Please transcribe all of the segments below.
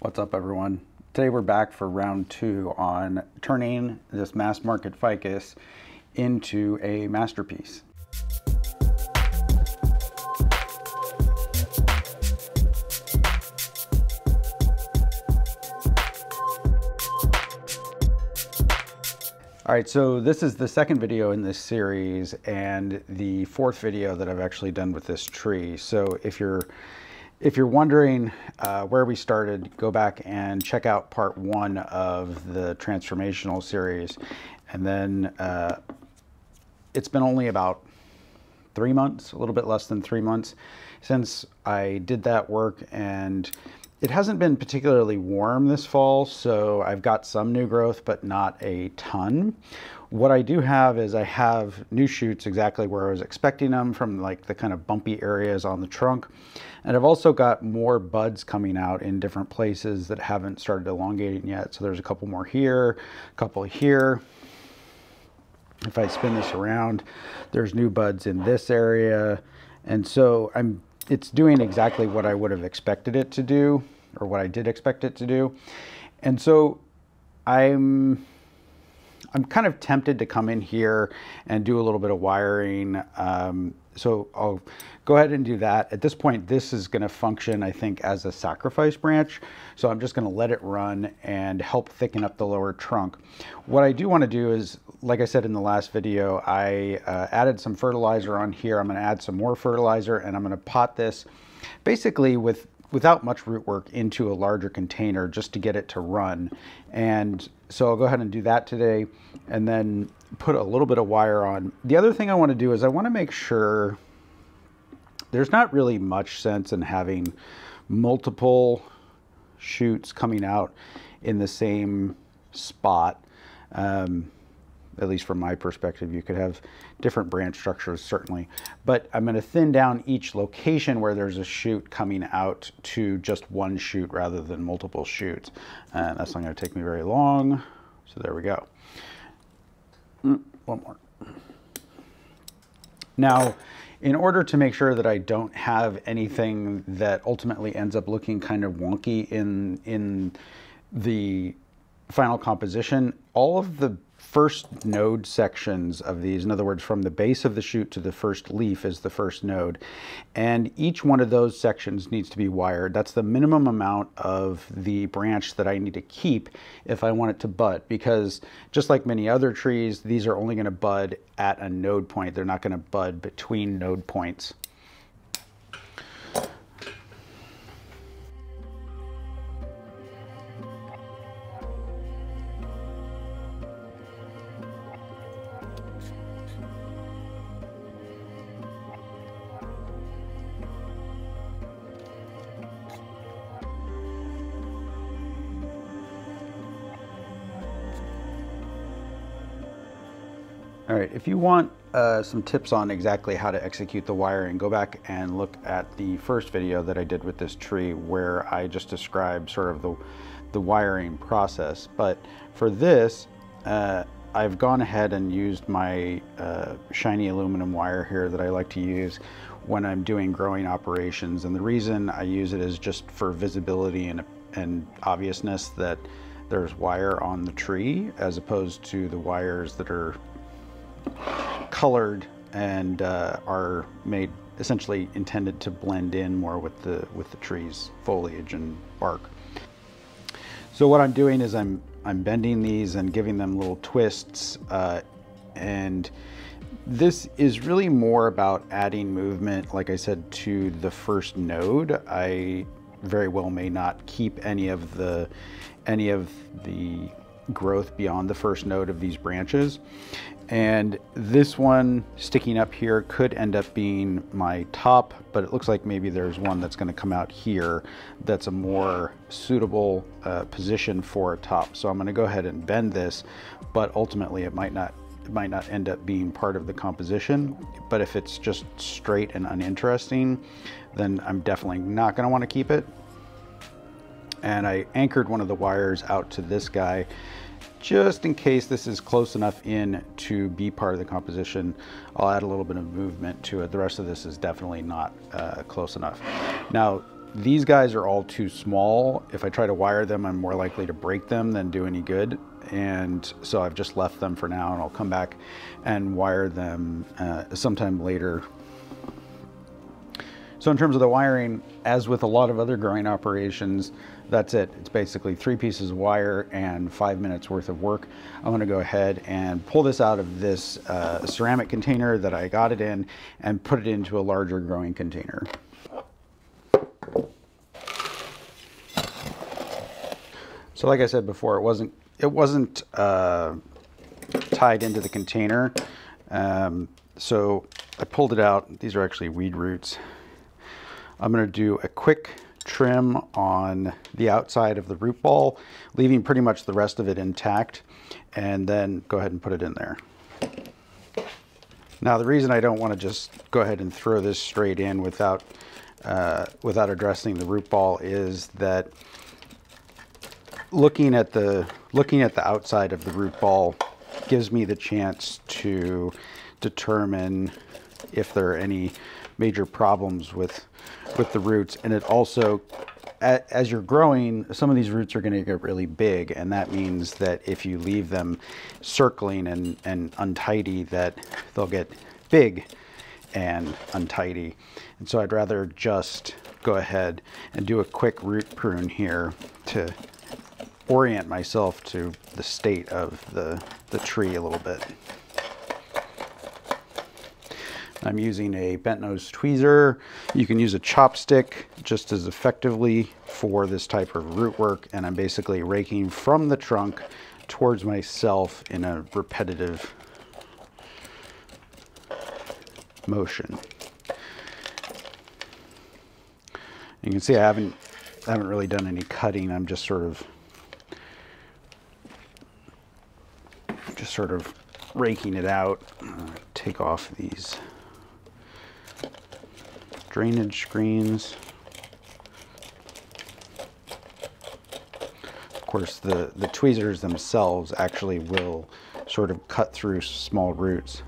What's up, everyone? Today we're back for round 2 on turning this mass market ficus into a masterpiece. All right, so this is the second video in this series and the fourth video that I've actually done with this tree. So if you're wondering where we started, go back and check out part 1 of the transformational series. And then it's been only about 3 months, a little bit less than 3 months since I did that work, and it hasn't been particularly warm this fall, so I've got some new growth, but not a ton. What I do have is I have new shoots exactly where I was expecting them, from like the kind of bumpy areas on the trunk. And I've also got more buds coming out in different places that haven't started elongating yet. So there's a couple more here, a couple here. If I spin this around, there's new buds in this area. And so it's doing exactly what I would have expected it to do, or what I did expect it to do. And so I'm kind of tempted to come in here and do a little bit of wiring. So I'll go ahead and do that. At this point, this is going to function, I think, as a sacrifice branch. So I'm just going to let it run and help thicken up the lower trunk. What I do want to do is, like I said in the last video, I added some fertilizer on here. I'm going to add some more fertilizer, and I'm going to pot this basically without much root work into a larger container just to get it to run. And so I'll go ahead and do that today, and then put a little bit of wire on. The other thing I want to do is I want to make sure there's not really much sense in having multiple shoots coming out in the same spot. At least from my perspective, you could have different branch structures, certainly. But I'm going to thin down each location where there's a shoot coming out to just one shoot rather than multiple shoots. And that's not going to take me very long. So there we go. One more. Now, in order to make sure that I don't have anything that ultimately ends up looking kind of wonky in the final composition, all of the first node sections of these, in other words, from the base of the shoot to the first leaf is the first node, and each one of those sections needs to be wired. That's the minimum amount of the branch that I need to keep if I want it to bud, because just like many other trees, these are only going to bud at a node point. They're not going to bud between node points. All right, if you want some tips on exactly how to execute the wiring, go back and look at the first video that I did with this tree, where I just described sort of the wiring process. But for this, I've gone ahead and used my shiny aluminum wire here that I like to use when I'm doing growing operations. And the reason I use it is just for visibility and obviousness that there's wire on the tree, as opposed to the wires that are colored and are made essentially intended to blend in more with the tree's foliage and bark. So what I'm doing is I'm bending these and giving them little twists, and this is really more about adding movement, like I said, to the first node. I very well may not keep any of the growth beyond the first node of these branches. And this one sticking up here could end up being my top, but it looks like maybe there's one that's going to come out here that's a more suitable position for a top. So I'm going to go ahead and bend this, but ultimately it might not end up being part of the composition. But if it's just straight and uninteresting, then I'm definitely not going to want to keep it. And I anchored one of the wires out to this guy just in case this is close enough in to be part of the composition. I'll add a little bit of movement to it. The rest of this is definitely not close enough. Now, these guys are all too small. If I try to wire them, I'm more likely to break them than do any good. And so I've just left them for now, and I'll come back and wire them sometime later. So in terms of the wiring, as with a lot of other growing operations, that's it. It's basically 3 pieces of wire and 5 minutes worth of work. I'm going to go ahead and pull this out of this ceramic container that I got it in and put it into a larger growing container. So like I said before, it wasn't tied into the container. So I pulled it out. These are actually weed roots. I'm going to do a quick trim on the outside of the root ball, leaving pretty much the rest of it intact, and then go ahead and put it in there. Now, the reason I don't want to just go ahead and throw this straight in without addressing the root ball is that looking at the outside of the root ball gives me the chance to determine if there are any major problems with the roots. And it also, as you're growing, some of these roots are going to get really big, and that means that if you leave them circling and untidy, that they'll get big and untidy. And so I'd rather just go ahead and do a quick root prune here to orient myself to the state of the tree a little bit. I'm using a bent nose tweezer. You can use a chopstick just as effectively for this type of root work, and I'm basically raking from the trunk towards myself in a repetitive motion. You can see I haven't really done any cutting. I'm just sort of raking it out. Take off these drainage screens. Of course, the tweezers themselves actually will sort of cut through small roots.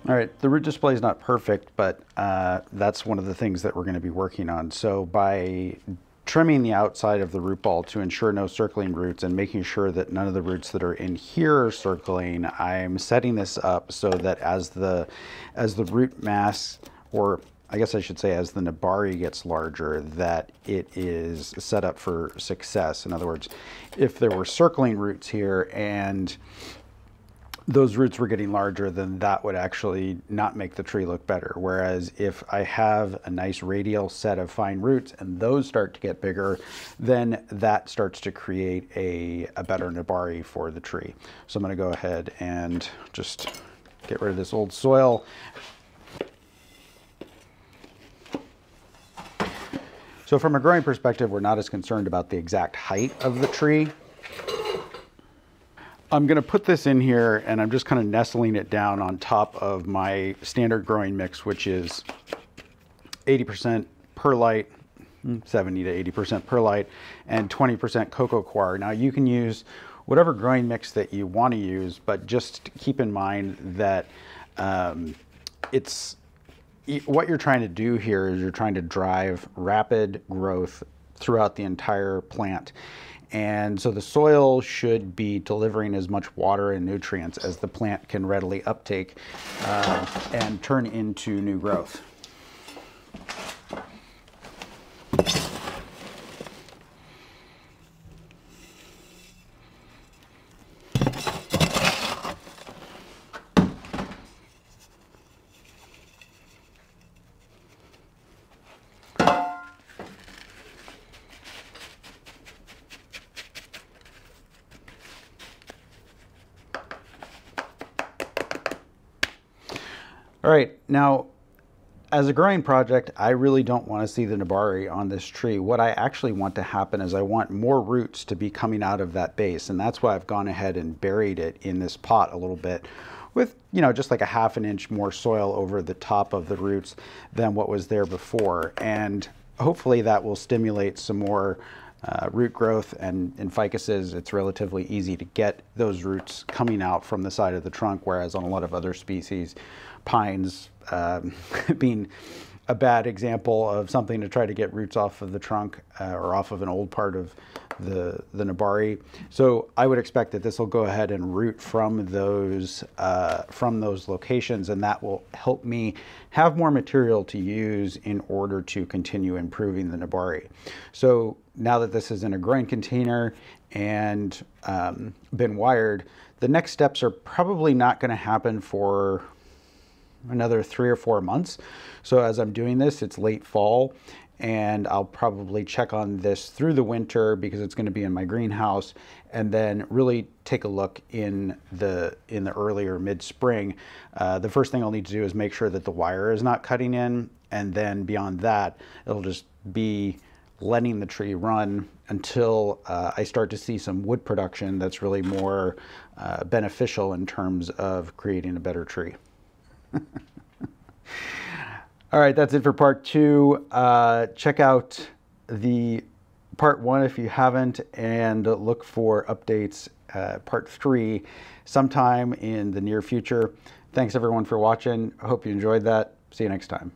All right, the root display is not perfect, but that's one of the things that we're going to be working on. So by trimming the outside of the root ball to ensure no circling roots and making sure that none of the roots that are in here are circling, I'm setting this up so that as the root mass, or I guess I should say as the nebari gets larger, that it is set up for success. In other words, if there were circling roots here and those roots were getting larger, then that would actually not make the tree look better. Whereas if I have a nice radial set of fine roots and those start to get bigger, then that starts to create a better nebari for the tree. So I'm going to go ahead and just get rid of this old soil. So from a growing perspective, we're not as concerned about the exact height of the tree. I'm going to put this in here, and I'm just kind of nestling it down on top of my standard growing mix, which is 80% perlite, 70 to 80% perlite, and 20% cocoa coir. Now you can use whatever growing mix that you want to use, but just keep in mind that what you're trying to do here is you're trying to drive rapid growth throughout the entire plant. And so the soil should be delivering as much water and nutrients as the plant can readily uptake and turn into new growth. All right, now as a growing project, I really don't want to see the nebari on this tree. What I actually want to happen is I want more roots to be coming out of that base, and that's why I've gone ahead and buried it in this pot a little bit, with, you know, just like a half an inch more soil over the top of the roots than what was there before. And hopefully that will stimulate some more root growth. And in ficuses, it's relatively easy to get those roots coming out from the side of the trunk, whereas on a lot of other species, pines being a bad example of something to try to get roots off of the trunk or off of an old part of the nebari. So I would expect that this will go ahead and root from those locations, and that will help me have more material to use in order to continue improving the nebari. So now that this is in a growing container and been wired, the next steps are probably not going to happen for another 3 or 4 months. So as I'm doing this, it's late fall, and I'll probably check on this through the winter because it's going to be in my greenhouse, and then really take a look in the early or mid-spring. The first thing I'll need to do is make sure that the wire is not cutting in, and then beyond that, it'll just be letting the tree run until I start to see some wood production that's really more beneficial in terms of creating a better tree. All right, that's it for part 2. Check out the part 1 if you haven't, and look for updates part 3 sometime in the near future. Thanks everyone for watching. I hope you enjoyed that. See you next time.